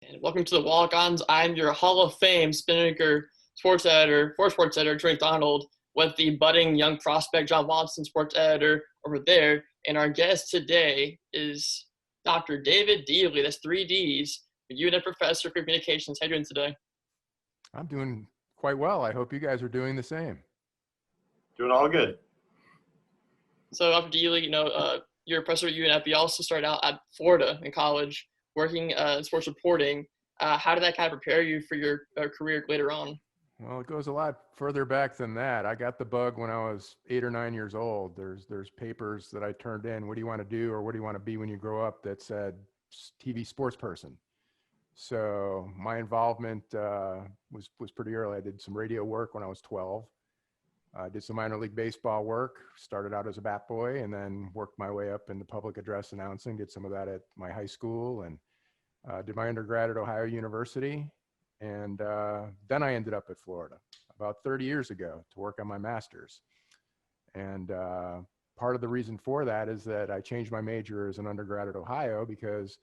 And welcome to the Walk-Ons. I'm your Hall of Fame Spinnaker sports editor, sports editor, Drake Donald, with the budding young prospect, John Watson, sports editor over there. And our guest today is Dr. David Deeley. That's 3Ds, a UNF professor for communications. How are you doing today? I'm doing quite well. I hope you guys are doing the same. Doing all good. So, Dr. Deeley, you're a professor at UNF. You also started out at Florida in college, working in sports reporting. How did that kind of prepare you for your career later on? Well, it goes a lot further back than that. I got the bug when I was 8 or 9 years old. There's papers that I turned in. What do you want to do, or what do you want to be when you grow up? That said TV sports person. So my involvement was pretty early. I did some radio work when I was 12. I did some minor league baseball work. Started out as a bat boy, and then worked my way up into public address announcing. Did some of that at my high school, and did my undergrad at Ohio University. And then I ended up at Florida about 30 years ago to work on my master's. And part of the reason for that is that I changed my major as an undergrad at Ohio because,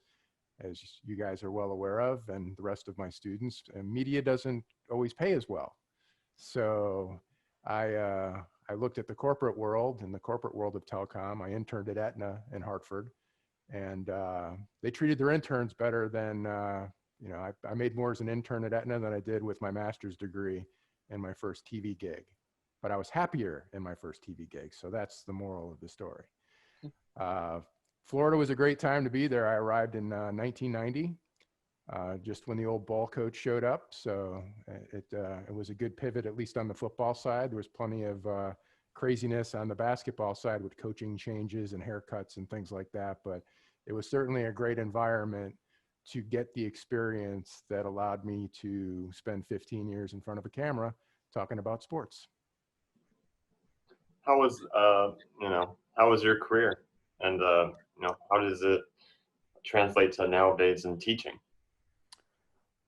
as you guys are well aware of, and the rest of my students, media doesn't always pay as well. So I looked at the corporate world, in the corporate world of telecom. I interned at Aetna in Hartford, and they treated their interns better than, I made more as an intern at Aetna than I did with my master's degree and my first TV gig. But I was happier in my first TV gig. So that's the moral of the story. Florida was a great time to be there. I arrived in 1990, just when the old ball coach showed up. So it was a good pivot, at least on the football side. There was plenty of craziness on the basketball side with coaching changes and haircuts and things like that. But it was certainly a great environment to get the experience that allowed me to spend 15 years in front of a camera talking about sports. How was your career, and how does it translate to nowadays in teaching?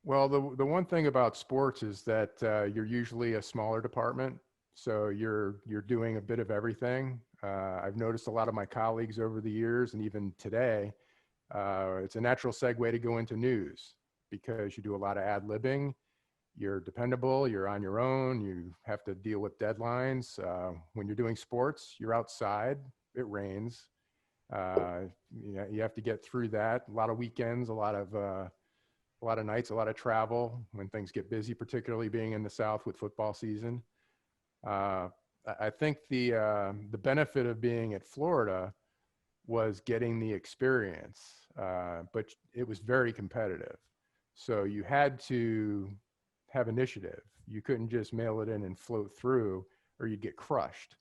Well, the one thing about sports is that you're usually a smaller department, so you're doing a bit of everything. I've noticed a lot of my colleagues over the years, and even today, it's a natural segue to go into news because you do a lot of ad-libbing. You're dependable, you're on your own, you have to deal with deadlines. When you're doing sports, you're outside, it rains. You have to get through that. A lot of weekends, a lot of nights, a lot of travel when things get busy, particularly being in the South with football season. I think the benefit of being at Florida was getting the experience, but it was very competitive. So you had to have initiative. You couldn't just mail it in and float through, or you'd get crushed.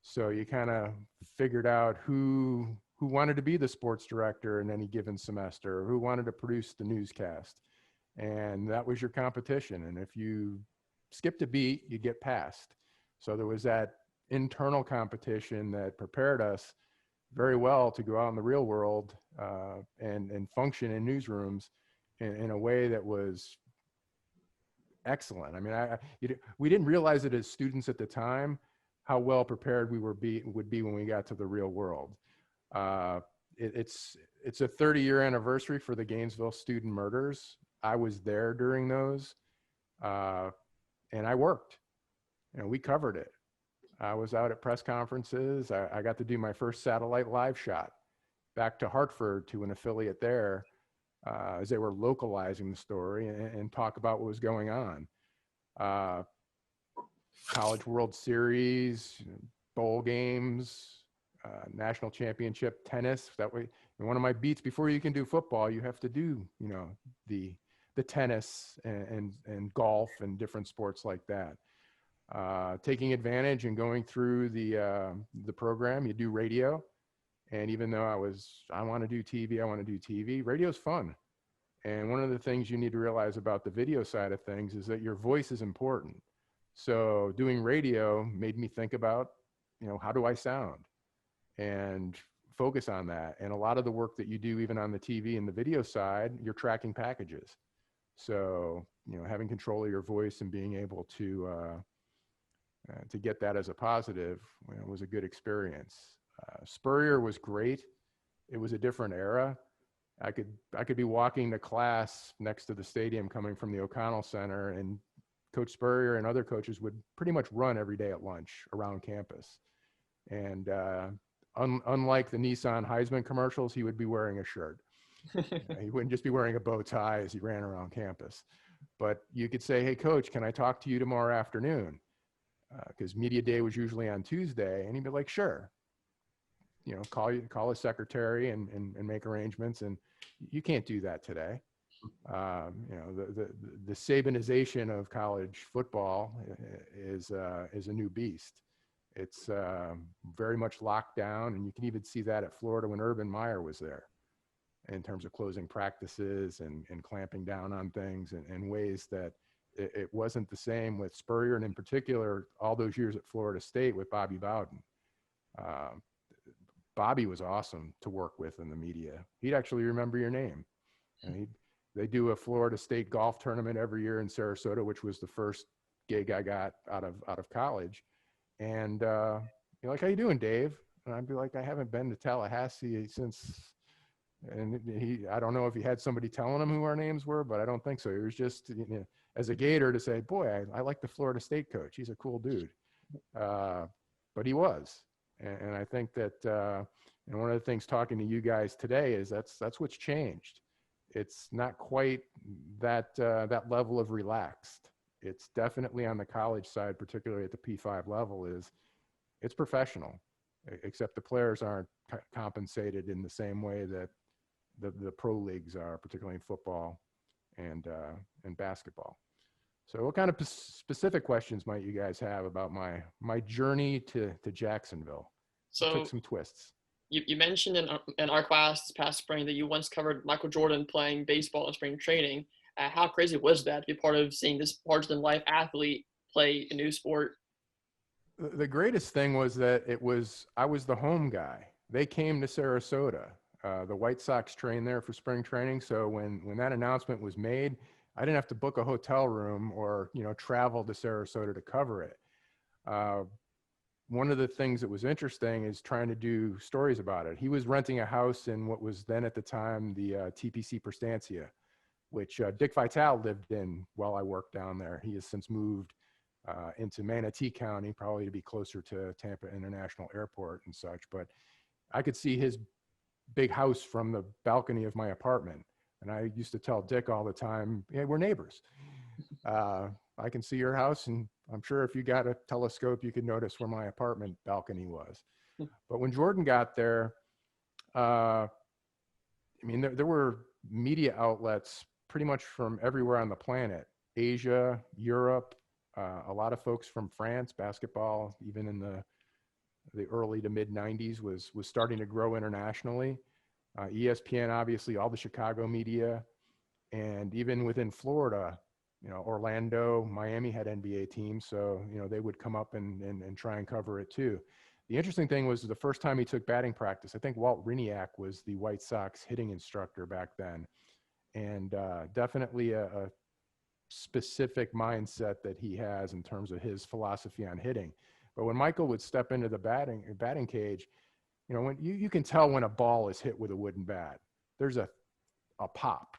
So you kind of figured out who wanted to be the sports director in any given semester, or who wanted to produce the newscast. And that was your competition. And if you skipped a beat, you get passed. So there was that internal competition that prepared us very well to go out in the real world and function in newsrooms in a way that was excellent. I mean, we didn't realize it as students at the time how well prepared we would be when we got to the real world. It's a 30-year anniversary for the Gainesville student murders. I was there during those, and I worked. We covered it. I was out at press conferences. I got to do my first satellite live shot back to Hartford to an affiliate there as they were localizing the story and talk about what was going on. College World Series, bowl games, national championship, tennis. That way, in one of my beats, before you can do football, you have to do, the tennis and golf and different sports like that. Taking advantage and going through the program, you do radio. And even though I want to do TV, radio's fun. And one of the things you need to realize about the video side of things is that your voice is important. So doing radio made me think about, how do I sound? And focus on that. And a lot of the work that you do, even on the TV and the video side, you're tracking packages. So, having control of your voice and being able to get that as a positive was a good experience. Spurrier was great. It was a different era. I could be walking to class next to the stadium coming from the O'Connell Center, and Coach Spurrier and other coaches would pretty much run every day at lunch around campus. And unlike the Nissan Heisman commercials, he would be wearing a shirt. He wouldn't just be wearing a bow tie as he ran around campus. But you could say, hey, Coach, can I talk to you tomorrow afternoon? Because media day was usually on Tuesday. And he'd be like, sure. You know, call his secretary and make arrangements. And you can't do that today. You know, the Sabanization of college football is a new beast. It's very much locked down, and you can even see that at Florida when Urban Meyer was there, in terms of closing practices and clamping down on things in ways that it wasn't the same with Spurrier, and in particular, all those years at Florida State with Bobby Bowden. Bobby was awesome to work with in the media. He'd actually remember your name. And they do a Florida State golf tournament every year in Sarasota, which was the first gig I got out of college. And you're like, how you doing, Dave? And I'd be like, I haven't been to Tallahassee since, and I don't know if he had somebody telling him who our names were, but I don't think so. He was just, you know, as a Gator, to say, boy, I like the Florida State coach. He's a cool dude. But he was. And I think that, and one of the things talking to you guys today is that's what's changed. It's not quite that level of relaxed. It's definitely on the college side, particularly at the P5 level, it's professional, except the players aren't compensated in the same way that the pro leagues are, particularly in football and basketball. So what kind of specific questions might you guys have about my journey to Jacksonville? So it took some twists. You mentioned in our class this past spring that you once covered Michael Jordan playing baseball in spring training. How crazy was that to be part of seeing this larger-than-life athlete play a new sport? The greatest thing was that I was the home guy. They came to Sarasota. The White Sox trained there for spring training. So when that announcement was made, I didn't have to book a hotel room or, you know, travel to Sarasota to cover it. One of the things that was interesting is trying to do stories about it. He was renting a house in what was then at the time the TPC Prestancia, which Dick Vitale lived in while I worked down there. He has since moved into Manatee County, probably to be closer to Tampa International Airport and such. But I could see his big house from the balcony of my apartment. And I used to tell Dick all the time, hey, we're neighbors. I can see your house, and I'm sure if you got a telescope, you could notice where my apartment balcony was. But when Jordan got there, I mean, there were media outlets pretty much from everywhere on the planet, Asia, Europe, a lot of folks from France. Basketball, even in the early to mid 90s, was starting to grow internationally. ESPN, obviously, all the Chicago media, and even within Florida, you know, Orlando, Miami had NBA teams, so, you know, they would come up and try and cover it too. The interesting thing was the first time he took batting practice, I think Walt Riniak was the White Sox hitting instructor back then. And definitely a specific mindset that he has in terms of his philosophy on hitting. But when Michael would step into the batting cage, you know, when you can tell when a ball is hit with a wooden bat, there's a pop.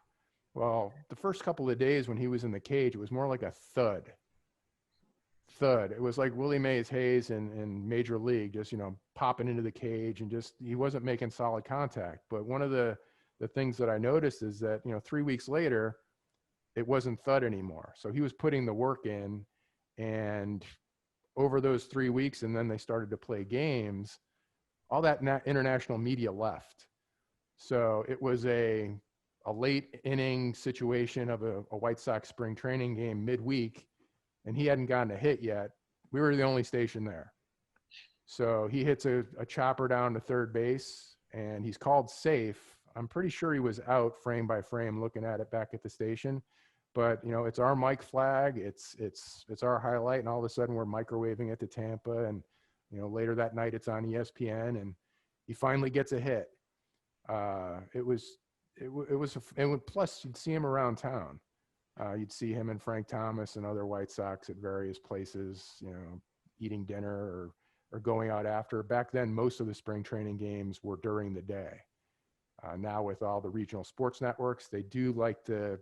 Well, the first couple of days when he was in the cage, it was more like a thud. It was like Willie Mays Hayes in Major League, just, you know, popping into the cage, and just, he wasn't making solid contact. But one of the things that I noticed is that, you know, 3 weeks later, it wasn't thud anymore. So he was putting the work in, and over those 3 weeks, and then they started to play games, all that international media left. So it was a late inning situation of a White Sox spring training game midweek, and he hadn't gotten a hit yet. We were the only station there. So he hits a chopper down to third base, and he's called safe. I'm pretty sure he was out frame by frame looking at it back at the station. But, you know, it's our mic flag. It's our highlight, and all of a sudden we're microwaving it to Tampa. And, you know, later that night it's on ESPN, and he finally gets a hit. Plus you'd see him around town. You'd see him and Frank Thomas and other White Sox at various places, you know, eating dinner or going out after. Back then, most of the spring training games were during the day. Now with all the regional sports networks, they do like to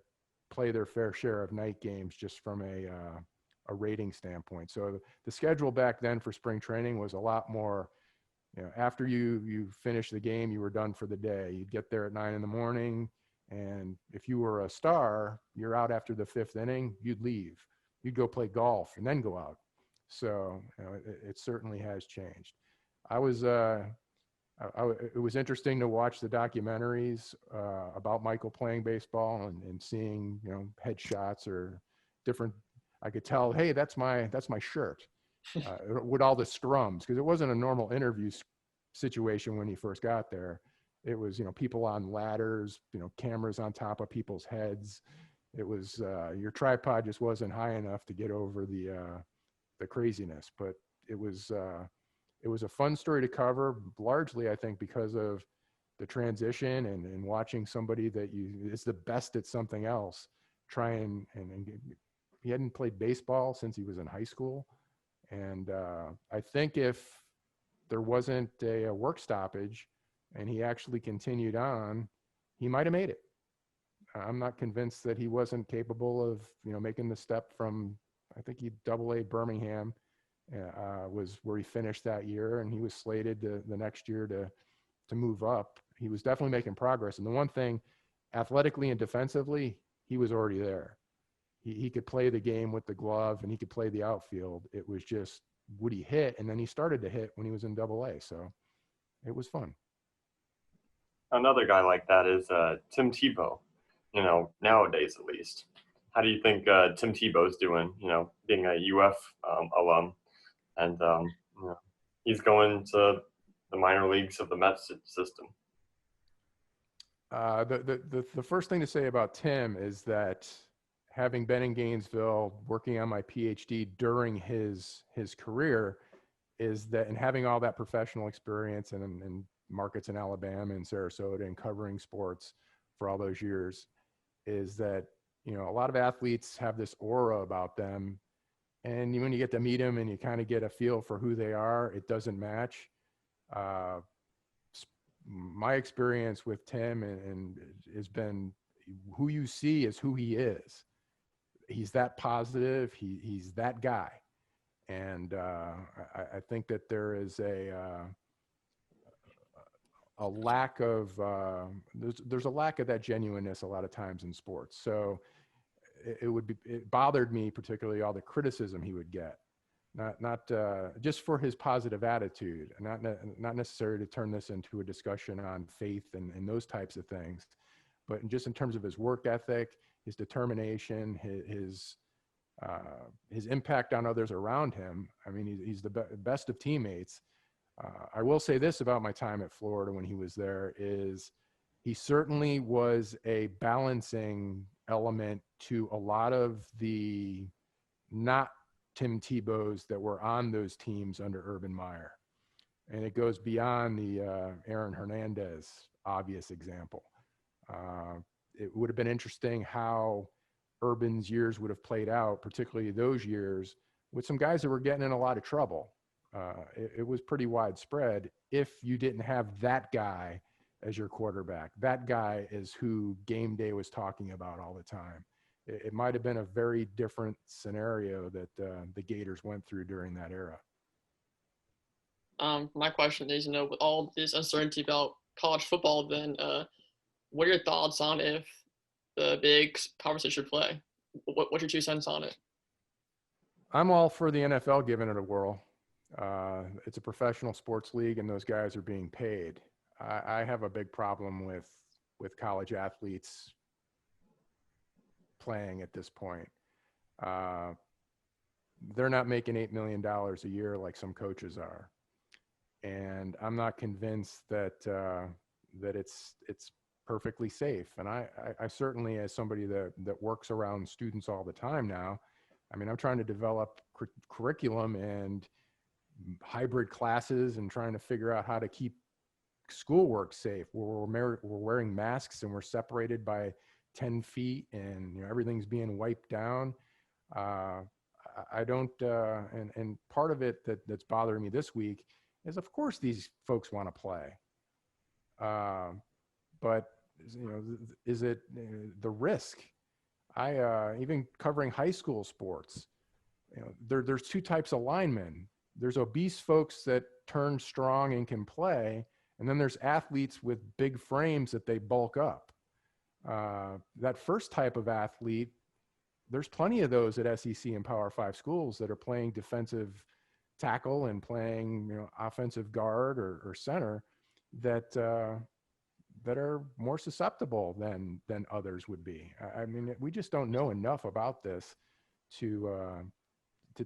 play their fair share of night games just from a rating standpoint. So the schedule back then for spring training was a lot more, after you finish the game, you were done for the day. You'd get there at 9 a.m, and if you were a star, you're out after the 5th inning, you'd leave. You'd go play golf and then go out. So it certainly has changed. It was interesting to watch the documentaries about Michael playing baseball and seeing, headshots or different. I could tell, hey, that's my shirt with all the scrums, because it wasn't a normal interview situation when he first got there. It was, people on ladders, cameras on top of people's heads. It was your tripod just wasn't high enough to get over the craziness, but it was a fun story to cover, largely, I think, because of the transition and watching somebody that is the best at something else try and he hadn't played baseball since he was in high school. And I think if there wasn't a work stoppage and he actually continued on, he might have made it. I'm not convinced that he wasn't capable of, making the step from, I think he AA Birmingham was where he finished that year, and he was slated the next year to move up. He was definitely making progress. And the one thing, athletically and defensively, he was already there. He could play the game with the glove, and he could play the outfield. It was just, would he hit? And then he started to hit when he was in AA. So it was fun. Another guy like that is Tim Tebow, nowadays at least. How do you think Tim Tebow's doing, being a UF alum? And he's going to the minor leagues of the Mets system. The first thing to say about Tim is that, having been in Gainesville, working on my PhD during his career, is that, and having all that professional experience and markets in Alabama and Sarasota and covering sports for all those years, is that, a lot of athletes have this aura about them. And when you get to meet them and you kind of get a feel for who they are, it doesn't match. My experience with Tim and has been, who you see is who he is. He's that positive. He's that guy. And I think that there is a lack of, there's a lack of that genuineness a lot of times in sports. So it bothered me particularly all the criticism he would get, not just for his positive attitude, not necessarily to turn this into a discussion on faith and those types of things, but just in terms of his work ethic, his determination, his impact on others around him. I mean, he's the best of teammates. I will say this about my time at Florida when he was there, is he certainly was a balancing element to a lot of the not Tim Tebows that were on those teams under Urban Meyer. And it goes beyond the Aaron Hernandez obvious example. It would have been interesting how Urban's years would have played out, particularly those years, with some guys that were getting in a lot of trouble. It was pretty widespread if you didn't have that guy as your quarterback. That guy is who game day was talking about all the time. It might have been a very different scenario that the Gators went through during that era. My question is, with all this uncertainty about college football, then what are your thoughts on if the big conferences should play? What's your 2 cents on it? I'm all for the NFL giving it a whirl. It's a professional sports league, and those guys are being paid. I have a big problem with college athletes playing at this point. They're not making $8 million a year like some coaches are. And I'm not convinced that it's perfectly safe. And I certainly, as somebody that works around students all the time now, I mean, I'm trying to develop curriculum and hybrid classes and trying to figure out how to keep schoolwork safe. We're wearing masks and we're separated by 10 feet and everything's being wiped down. I don't, and part of it that's bothering me this week is, of course, these folks want to play. but is it the risk? Even covering high school sports, there's two types of linemen. There's obese folks that turn strong and can play, and then there's athletes with big frames that they bulk up. That first type of athlete, there's plenty of those at SEC and Power 5 schools that are playing defensive tackle and playing offensive guard or center that are more susceptible than others would be. I mean, we just don't know enough about this to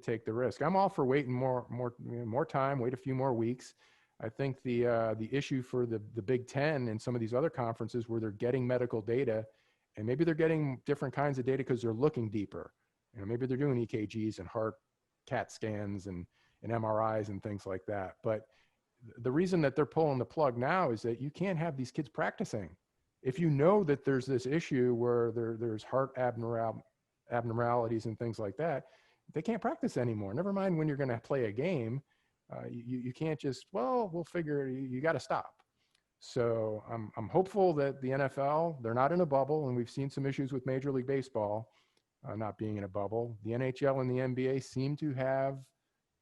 take the risk. I'm all for waiting more time, wait a few more weeks. I think the issue for the Big Ten and some of these other conferences where they're getting medical data, and maybe they're getting different kinds of data because they're looking deeper. Maybe they're doing EKGs and heart CAT scans and MRIs and things like that. But the reason that they're pulling the plug now is that you can't have these kids practicing. If you know that there's this issue where there's heart abnormalities and things like that, they can't practice anymore. Never mind when you're going to play a game. You can't just, we'll figure, you got to stop. So I'm hopeful that the NFL, they're not in a bubble, and we've seen some issues with Major League Baseball not being in a bubble. The NHL and the NBA seem to have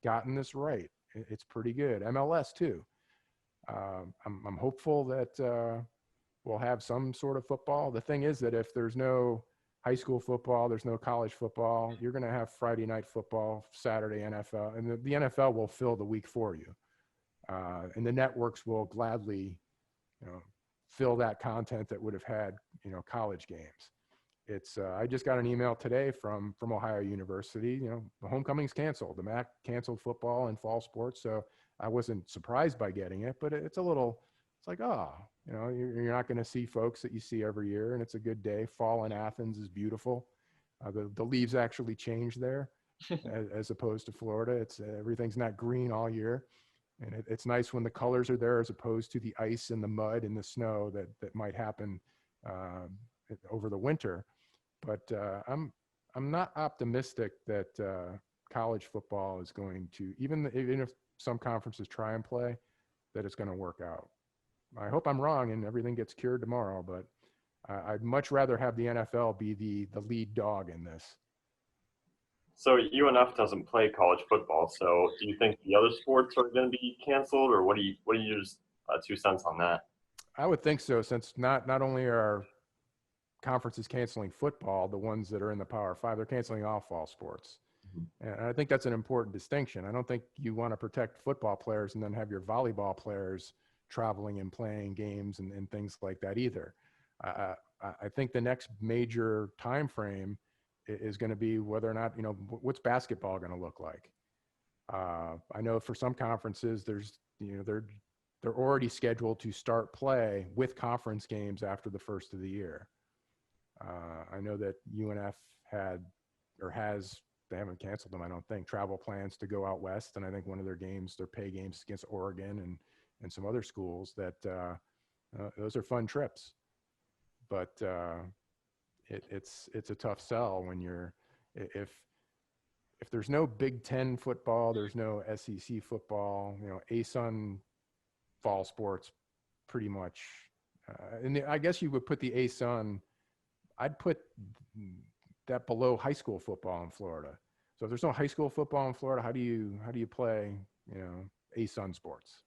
gotten this right. It's pretty good. MLS too. I'm hopeful that we'll have some sort of football. The thing is that if there's no high school football, there's no college football, you're going to have Friday night football, Saturday NFL, and the NFL will fill the week for you. And the networks will gladly, fill that content that would have had, college games. I just got an email today from Ohio University. The homecoming's canceled. The MAC canceled football and fall sports. So I wasn't surprised by getting it, but it's like, you're not going to see folks that you see every year, and it's a good day. Fall in Athens is beautiful. The leaves actually change there as opposed to Florida. Everything's not green all year. And it's nice when the colors are there as opposed to the ice and the mud and the snow that might happen over the winter. But I'm not optimistic that college football is going to, even if some conferences try and play, that it's going to work out. I hope I'm wrong and everything gets cured tomorrow, but I'd much rather have the NFL be the lead dog in this. So UNF doesn't play college football. So do you think the other sports are going to be canceled, or what are your 2 cents on that? I would think so, since not only are conferences canceling football, the ones that are in the Power 5, they're canceling all fall sports. Mm-hmm. And I think that's an important distinction. I don't think you want to protect football players and then have your volleyball players traveling and playing games and things like that either. I think the next major time frame is going to be whether or not, what's basketball going to look like? I know for some conferences, they're already scheduled to start play with conference games after the first of the year. I know that UNF they haven't canceled them, I don't think, travel plans to go out west. And I think one of their pay games against Oregon and some other schools that those are fun trips. But it's a tough sell when if there's no Big Ten football, there's no SEC football, ASUN fall sports pretty much. And I guess you would put the ASUN, I'd put that below high school football in Florida. So if there's no high school football in Florida, how do you play, ASUN sports?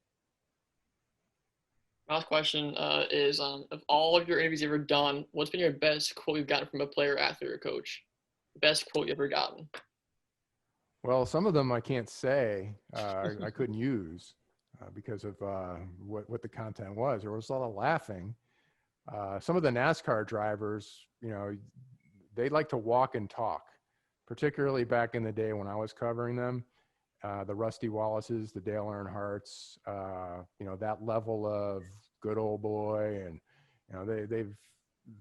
Last question is, of all of your interviews you've ever done, what's been your best quote you've gotten from a player, athlete, or coach? Best quote you've ever gotten? Well, some of them I can't say. I couldn't use because of what the content was. There was a lot of laughing. Some of the NASCAR drivers, they like to walk and talk, particularly back in the day when I was covering them. The Rusty Wallaces, the Dale Earnhardts, that level of good old boy, and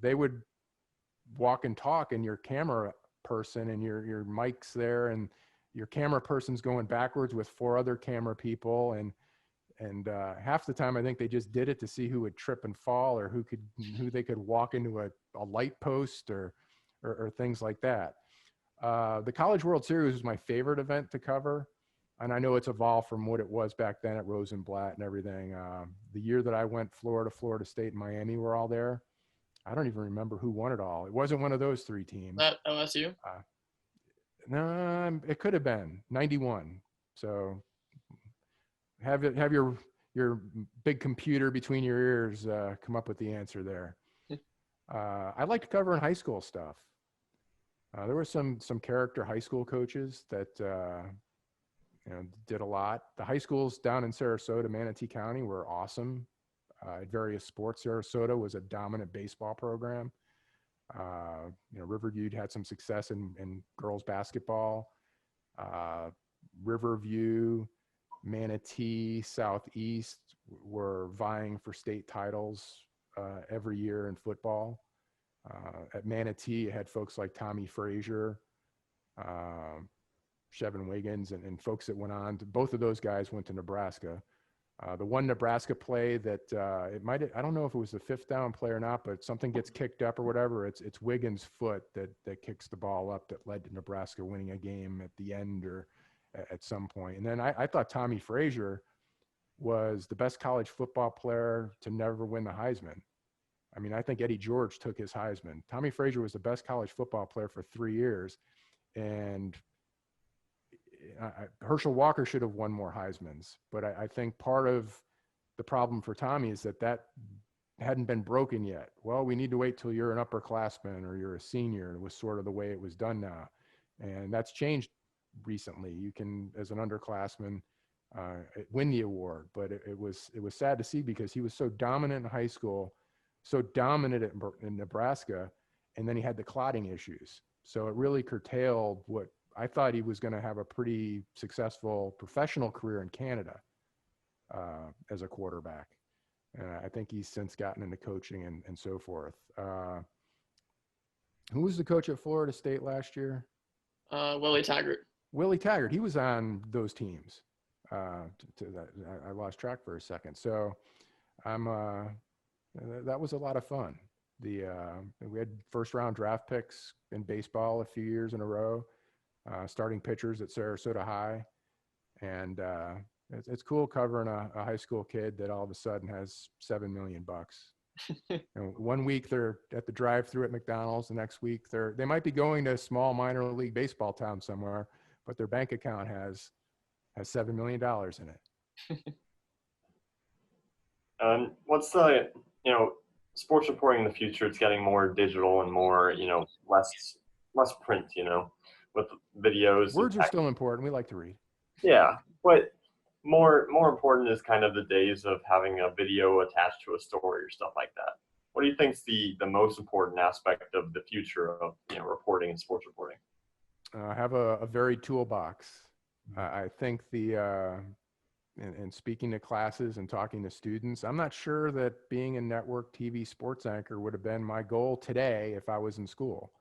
they would walk and talk, and your camera person and your mic's there, and your camera person's going backwards with 4 other camera people, and half the time I think they just did it to see who would trip and fall, or who they could walk into a light post or things like that. The College World Series was my favorite event to cover. and I know it's evolved from what it was back then at Rosenblatt and everything. The year that I went Florida State, and Miami were all there. I don't even remember who won it all. It wasn't one of those three teams. That LSU? No, it could have been 91. So have your big computer between your ears come up with the answer there. I liked covering high school stuff. There were some character high school coaches that did a lot. The high schools down in Sarasota, Manatee County, were awesome at various sports. Sarasota was a dominant baseball program. Riverview had some success in girls basketball. Riverview, Manatee, Southeast were vying for state titles every year in football. At Manatee, it had folks like Tommy Frazier, Shevin Wiggins, and folks that went on to, both of those guys went to Nebraska. The one Nebraska play that I don't know if it was the fifth down play or not, but something gets kicked up or whatever. It's Wiggins' foot that kicks the ball up that led to Nebraska winning a game at the end or at some point. And then I thought Tommy Frazier was the best college football player to never win the Heisman. I mean, I think Eddie George took his Heisman. Tommy Frazier was the best college football player for 3 years, and Herschel Walker should have won more Heismans. But I think part of the problem for Tommy is that hadn't been broken yet. Well, we need to wait till you're an upperclassman or you're a senior. It was sort of the way it was done now, and that's changed recently. You can, as an underclassman, win the award, but it was sad to see because he was so dominant in high school, so dominant in Nebraska, and then he had the clotting issues. So it really curtailed what I thought he was going to have a pretty successful professional career in Canada as a quarterback. I think he's since gotten into coaching and so forth. Who was the coach at Florida State last year? Willie Taggart. Willie Taggart. He was on those teams. I lost track for a second. So that was a lot of fun. We had first round draft picks in baseball a few years in a row, starting pitchers at Sarasota High. And it's cool covering a high school kid that all of a sudden has $7 million. One week they're at the drive-through at McDonald's. The next week they might be going to a small minor league baseball town somewhere, but their bank account has $7 million in it. What's the, sports reporting in the future? It's getting more digital and more, less print, with videos. Words are still important. We like to read. Yeah, but more important is kind of the days of having a video attached to a story or stuff like that. What do you think is the most important aspect of the future of reporting and sports reporting? Have a varied toolbox. I think and speaking to classes and talking to students, I'm not sure that being a network TV sports anchor would have been my goal today if I was in school.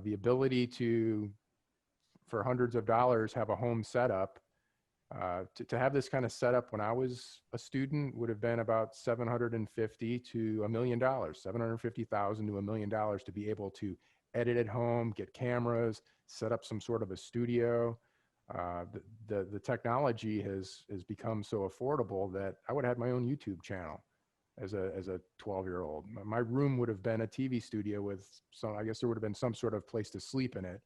The ability to, for hundreds of dollars, have a home setup, to have this kind of setup when I was a student would have been about $750,000 to $1 million, $750,000 to $1 million to be able to edit at home, get cameras, set up some sort of a studio. The technology has become so affordable that I would have had my own YouTube channel as a 12-year-old. My room would have been a TV studio with I guess there would have been some sort of place to sleep in it.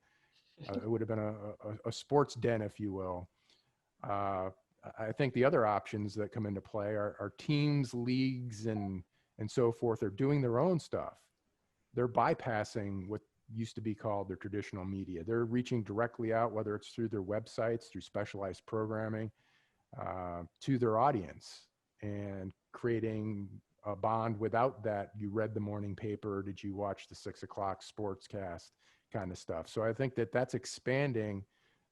It would have been a sports den, if you will. I think the other options that come into play are teams, leagues, and so forth are doing their own stuff. They're bypassing what used to be called their traditional media. They're reaching directly out, whether it's through their websites, through specialized programming, to their audience, and creating a bond without that. You read the morning paper, did you watch the 6 o'clock sportscast kind of stuff. So I think that's expanding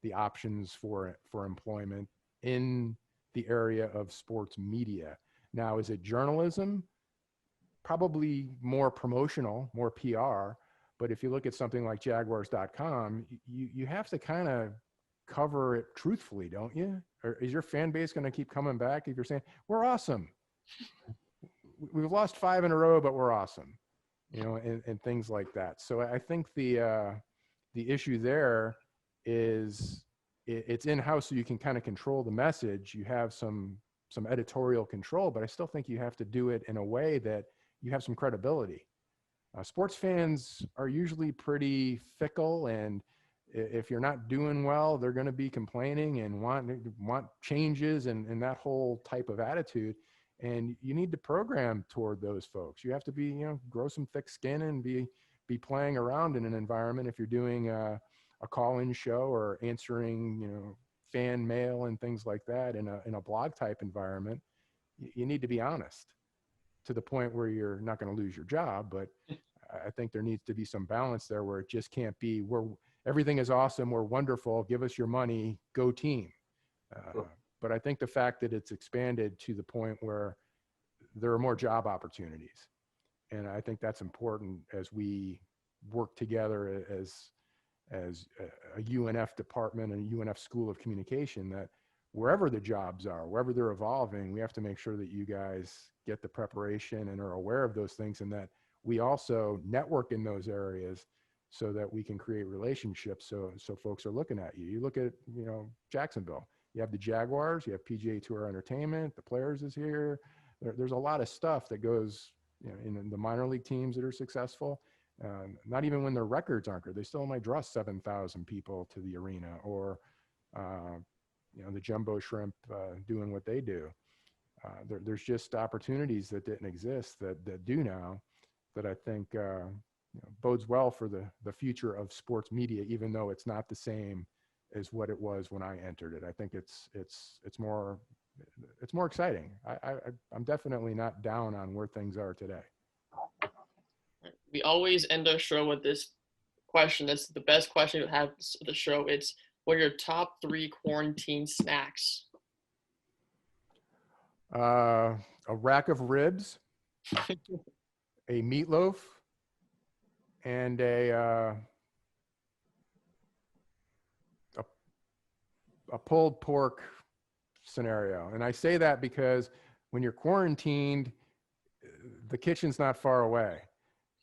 the options for employment in the area of sports media. Now, is it journalism? Probably more promotional, more PR. But if you look at something like Jaguars.com, you have to kind of cover it truthfully, don't you? Or is your fan base going to keep coming back if you're saying, we're awesome? We've lost 5 in a row, but we're awesome, and things like that. So I think the issue there is it's in-house, so you can kind of control the message. You have some editorial control, but I still think you have to do it in a way that you have some credibility. Sports fans are usually pretty fickle, and if you're not doing well, they're going to be complaining and want changes and that whole type of attitude. And you need to program toward those folks. You have to be, grow some thick skin and be playing around in an environment. If you're doing a call-in show or answering, fan mail and things like that in a blog type environment, you need to be honest to the point where you're not going to lose your job. But I think there needs to be some balance there, where it just can't be everything is awesome, we're wonderful, give us your money, go team. But I think the fact that it's expanded to the point where there are more job opportunities, and I think that's important as we work together as a UNF department and a UNF School of Communication, that wherever the jobs are, wherever they're evolving, we have to make sure that you guys get the preparation and are aware of those things, and that we also network in those areas so that we can create relationships. So folks are looking at you. You look at, Jacksonville, you have the Jaguars, you have PGA Tour Entertainment, the Players is here. There's a lot of stuff that goes, in the minor league teams that are successful. Not even when their records aren't good, they still might draw 7,000 people to the arena, or, the Jumbo Shrimp doing what they do. There's just opportunities that didn't exist that do now, that I think bodes well for the future of sports media, even though it's not the same as what it was when I entered it. I think it's more exciting. I'm definitely not down on where things are today. We always end our show with this question. That's the best question to have the show. It's, what are your top 3 quarantine snacks? A rack of ribs, a meatloaf, and a pulled pork scenario. And I say that because when you're quarantined, the kitchen's not far away.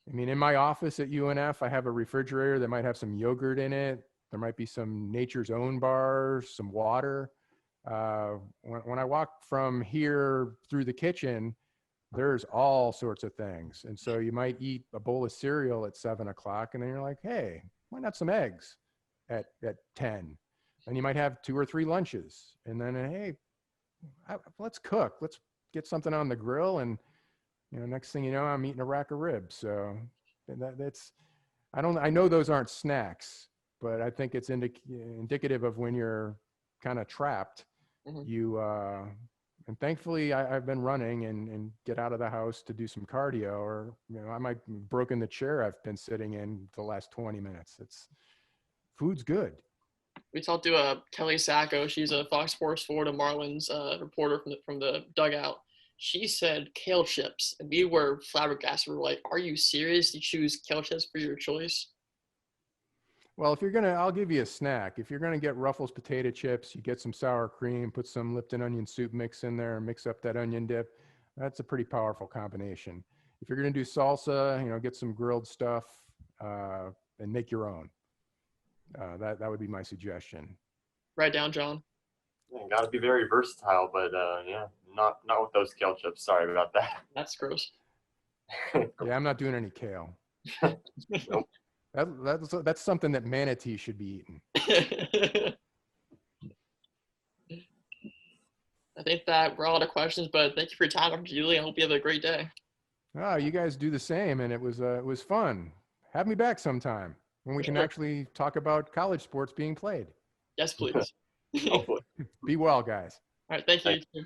I mean, in my office at UNF, I have a refrigerator that might have some yogurt in it. There might be some Nature's Own bars, some water. When I walk from here through the kitchen, there's all sorts of things. And so you might eat a bowl of cereal at 7 o'clock, and then you're like, hey, why not some eggs at 10? And you might have 2 or 3 lunches. And then, hey, let's cook. Let's get something on the grill. And, next thing you know, I'm eating a rack of ribs. So I know those aren't snacks, but I think it's indicative of when you're kind of trapped. Mm-hmm. And thankfully I've been running and get out of the house to do some cardio, or, I might have broken the chair I've been sitting in the last 20 minutes. Food's good. We talked to Kelly Sacco. She's a Fox Sports Florida Marlins reporter from the dugout. She said kale chips, and we were flabbergasted. We were like, are you serious? You choose kale chips for your choice? Well, I'll give you a snack. If you're going to get Ruffles potato chips, you get some sour cream, put some Lipton onion soup mix in there, and mix up that onion dip. That's a pretty powerful combination. If you're going to do salsa, get some grilled stuff and make your own. That would be my suggestion. Write down, John. Yeah, got to be very versatile, but not with those kale chips. Sorry about that. That's gross. Yeah, I'm not doing any kale. Nope. That's something that manatee should be eating. I think that we're all out of questions, but thank you for your time, Dr. Deeley. I hope you have a great day. Oh, you guys do the same, and it was fun. Have me back sometime when we can actually talk about college sports being played. Yes, please. Hopefully. Be well, guys. All right, thank you.